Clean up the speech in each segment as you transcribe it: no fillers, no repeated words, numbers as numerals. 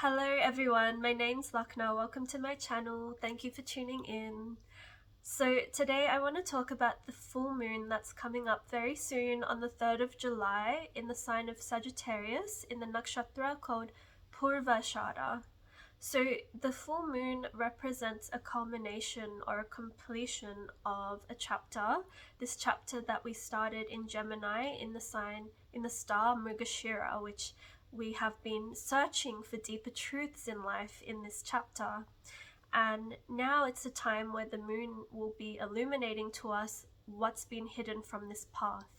Hello everyone, my name's Lakna. Welcome to my channel. Thank you for tuning in. So today I want to talk about the full moon that's coming up very soon on the 3rd of July in the sign of Sagittarius in the nakshatra called Purva Ashada. So the full moon represents a culmination or a completion of a chapter. This chapter that we started in Gemini in the star Mrigashira, which we have been searching for deeper truths in life in this chapter. And now it's a time where the moon will be illuminating to us what's been hidden from this path,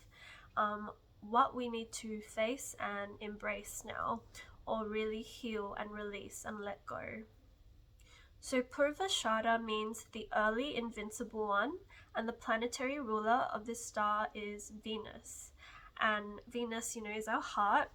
what we need to face and embrace now, or really heal and release and let go. So Purva Ashada means the early invincible one, and the planetary ruler of this star is Venus. And Venus, is our heart.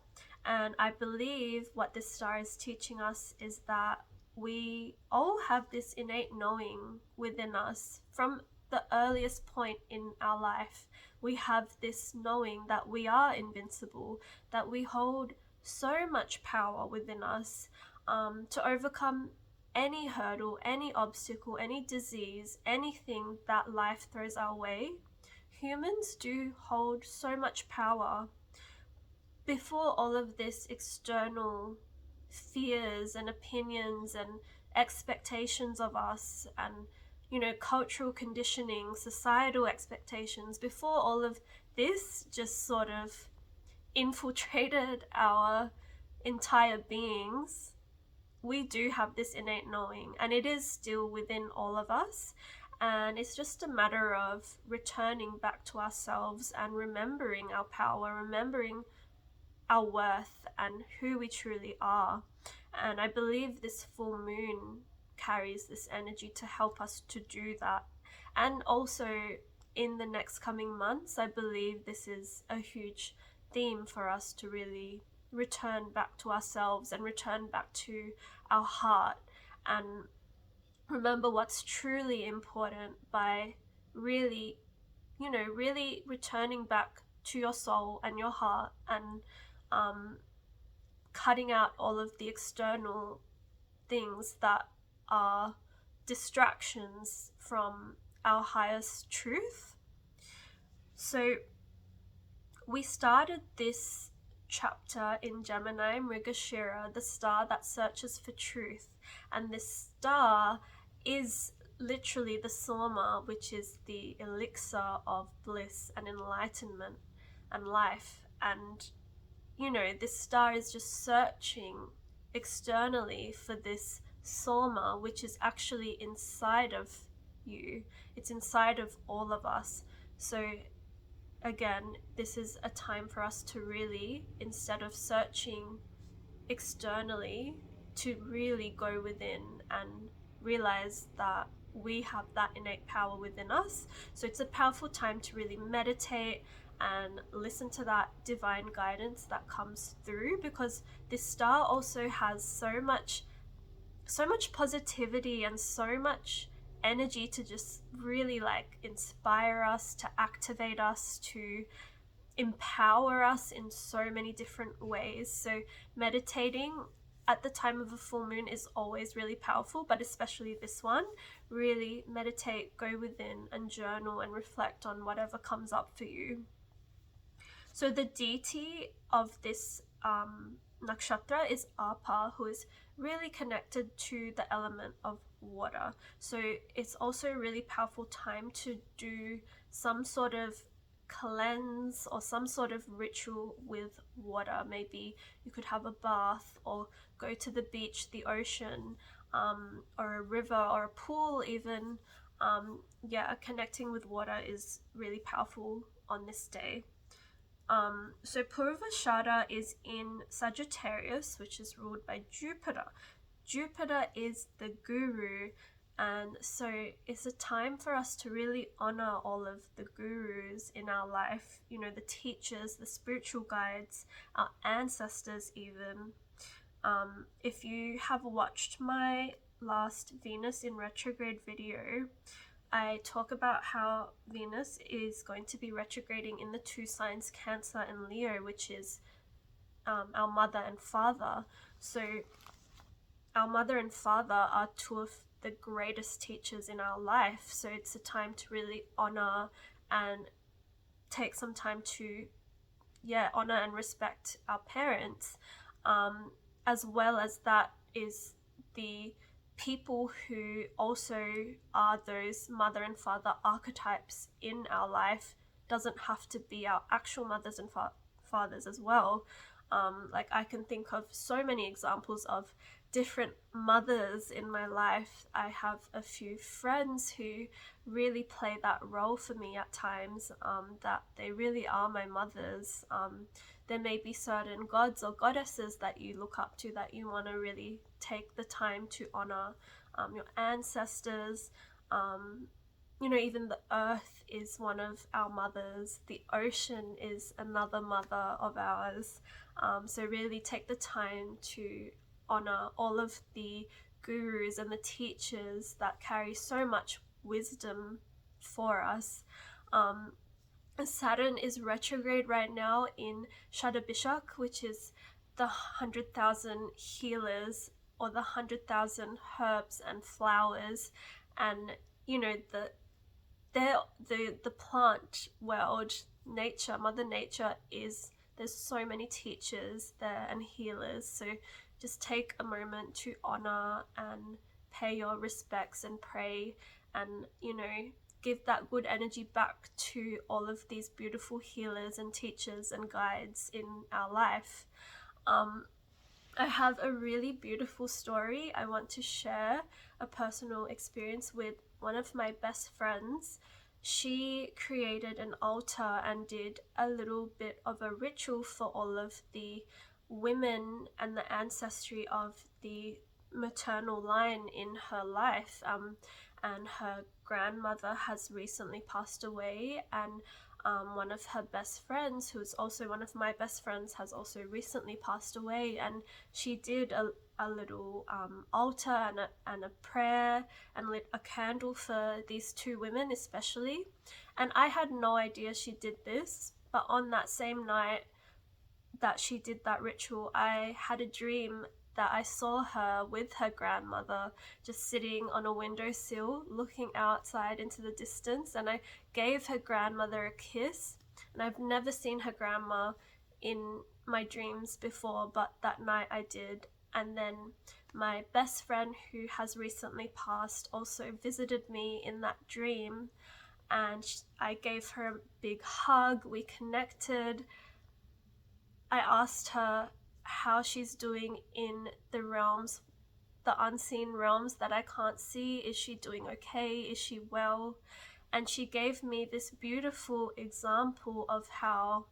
And I believe what this star is teaching us is that we all have this innate knowing within us from the earliest point in our life. We have this knowing that we are invincible, that we hold so much power within us to overcome any hurdle, any obstacle, any disease, anything that life throws our way. Humans do hold so much power. Before all of this external fears and opinions and expectations of us and cultural conditioning, societal expectations, before all of this just sort of infiltrated our entire beings, we do have this innate knowing, and it is still within all of us. And it's just a matter of returning back to ourselves and remembering our power, remembering our worth and who we truly are. And I believe this full moon carries this energy to help us to do that. And also in the next coming months, I believe this is a huge theme for us to really return back to ourselves and return back to our heart and remember what's truly important by really returning back to your soul and your heart and cutting out all of the external things that are distractions from our highest truth. So we started this chapter in Gemini, Mrigashira, the star that searches for truth. And this star is literally the Soma, which is the elixir of bliss and enlightenment and life. And this star is just searching externally for this Soma, which is actually inside of you. It's inside of all of us. So again, this is a time for us to really, instead of searching externally, to really go within and realize that we have that innate power within us. So it's a powerful time to really meditate and listen to that divine guidance that comes through, because this star also has so much positivity and so much energy to just really inspire us, to activate us, to empower us in so many different ways. So meditating at the time of a full moon is always really powerful, but especially this one. Really meditate, go within and journal and reflect on whatever comes up for you. So the deity of this nakshatra is Apa, who is really connected to the element of water. So it's also a really powerful time to do some sort of cleanse or some sort of ritual with water. Maybe you could have a bath or go to the beach, the ocean, or a river or a pool even. Connecting with water is really powerful on this day. So Purva Ashada is in Sagittarius, which is ruled by Jupiter. Jupiter is the guru, and so it's a time for us to really honor all of the gurus in our life, the teachers, the spiritual guides, our ancestors even. If you have watched my last Venus in retrograde video, I talk about how Venus is going to be retrograding in the two signs Cancer and Leo, which is our mother and father. So our mother and father are two of the greatest teachers in our life. So it's a time to really honor and take some time to honor and respect our parents, as well as that is the people who also are those mother and father archetypes in our life. Doesn't have to be our actual mothers and fathers as well. Like I can think of so many examples of different mothers in my life. I have a few friends who really play that role for me at times, that they really are my mothers. There may be certain gods or goddesses that you look up to that you want to really take the time to honor, your ancestors. Even the earth is one of our mothers. The ocean is another mother of ours. So really take the time to honor all of the gurus and the teachers that carry so much wisdom for us. Saturn is retrograde right now in Shada, which is the 100,000 healers, or the 100,000 herbs and flowers, and the plant world, nature, Mother Nature is. There's so many teachers there and healers. So just take a moment to honor and pay your respects and pray, and give that good energy back to all of these beautiful healers and teachers and guides in our life. I have a really beautiful story I want to share, a personal experience with one of my best friends. She created an altar and did a little bit of a ritual for all of the women and the ancestry of the maternal line in her life. And her grandmother has recently passed away, and one of her best friends, who's also one of my best friends, has also recently passed away. And she did a little altar and a prayer, and lit a candle for these two women especially. And I had no idea she did this, but on that same night that she did that ritual, I had a dream that I saw her with her grandmother just sitting on a windowsill looking outside into the distance, and I gave her grandmother a kiss. And I've never seen her grandma in my dreams before, but that night I did. And then my best friend, who has recently passed, also visited me in that dream, and I gave her a big hug. We connected. I asked her how she's doing in the realms, the unseen realms that I can't see. Is she doing okay? Is she well? And she gave me this beautiful example of how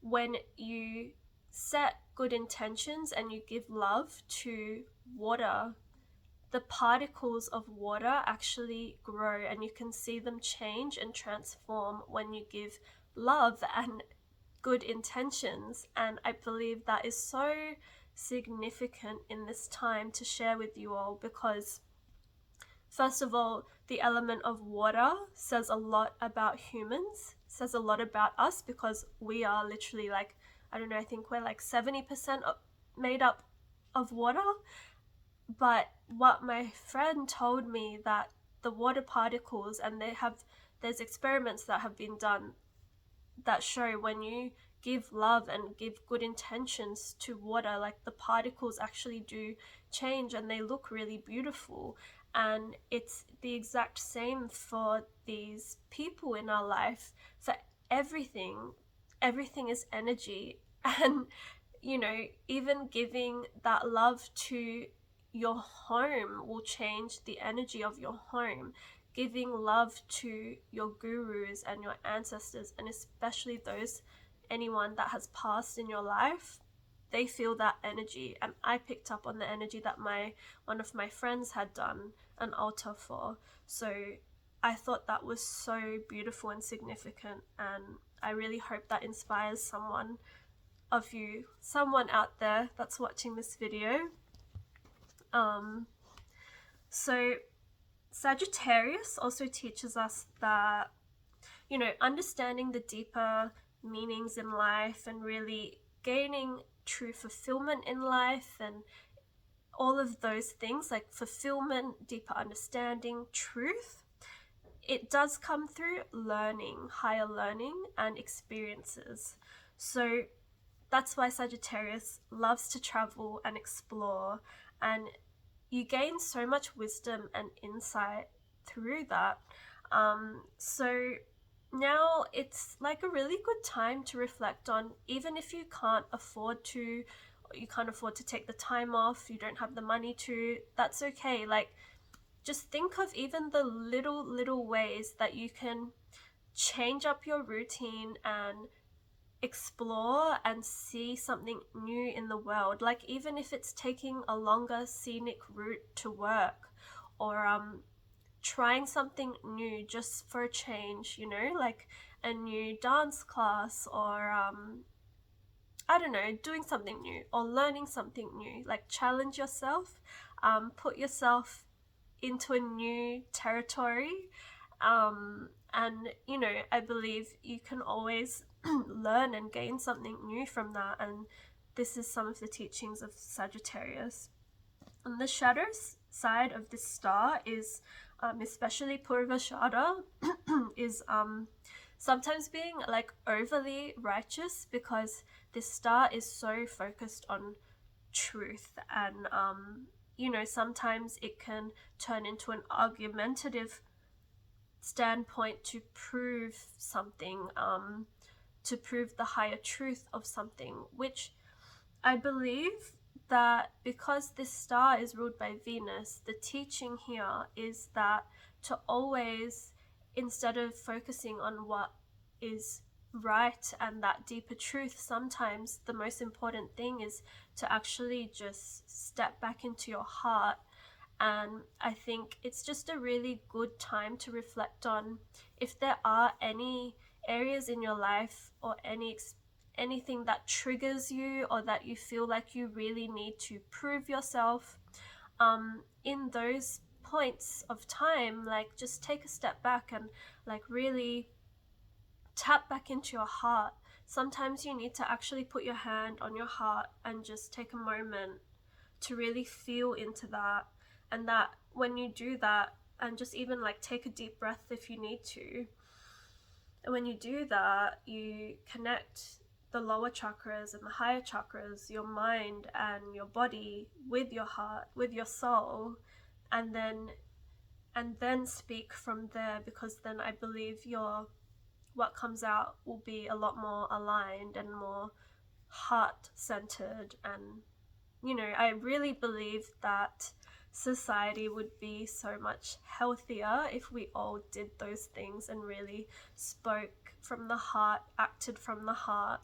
when you set good intentions and you give love to water, the particles of water actually grow, and you can see them change and transform when you give love and good intentions. And I believe that is so significant in this time to share with you all, because first of all, the element of water says a lot about humans, says a lot about us, because we are literally like, I don't know, I think we're like 70% made up of water. But what my friend told me, that the water particles, and there's experiments that have been done that show when you give love and give good intentions to water, like the particles actually do change and they look really beautiful. And it's the exact same for these people in our life. For everything is energy. And even giving that love to your home will change the energy of your home. Giving love to your gurus and your ancestors, and especially anyone that has passed in your life, they feel that energy. And I picked up on the energy that one of my friends had done an altar for. So I thought that was so beautiful and significant, and I really hope that inspires someone out there that's watching this video. So Sagittarius also teaches us that, understanding the deeper meanings in life and really gaining true fulfillment in life, and all of those things like fulfillment, deeper understanding, truth, it does come through learning, higher learning, and experiences. So that's why Sagittarius loves to travel and explore, and you gain so much wisdom and insight through that. So now it's like a really good time to reflect on, even if you can't afford to, or you can't afford to take the time off, you don't have the money to, that's okay. Like, just think of even the little ways that you can change up your routine and explore and see something new in the world. Like, even if it's taking a longer scenic route to work, or trying something new just for a change, you know, like a new dance class, or I don't know, doing something new or learning something new. Like, challenge yourself, put yourself into a new territory. And, you know, I believe you can always learn and gain something new from that. And this is some of the teachings of Sagittarius. On the shadow side of this star is, especially Purva Ashada, is sometimes being like overly righteous, because this star is so focused on truth, and you know, sometimes it can turn into an argumentative standpoint to prove something, to prove the higher truth of something, which I believe that because this star is ruled by Venus, the teaching here is that to always, instead of focusing on what is right and that deeper truth, sometimes the most important thing is to actually just step back into your heart. And I think it's just a really good time to reflect on if there are any areas in your life, or anything that triggers you, or that you feel like you really need to prove yourself. In those points of time, like, just take a step back and like really tap back into your heart. Sometimes you need to actually put your hand on your heart and just take a moment to really feel into that. And that when you do that, and just even like take a deep breath if you need to, and when you do that, you connect the lower chakras and the higher chakras, your mind and your body, with your heart, with your soul, and then speak from there, because then I believe what comes out will be a lot more aligned and more heart centered. And, you know, I really believe that society would be so much healthier if we all did those things and really spoke from the heart, acted from the heart.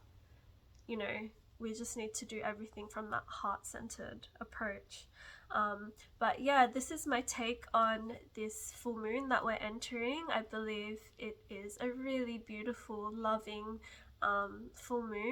You know, we just need to do everything from that heart-centered approach. But yeah, this is my take on this full moon that we're entering. I believe it is a really beautiful, loving full moon.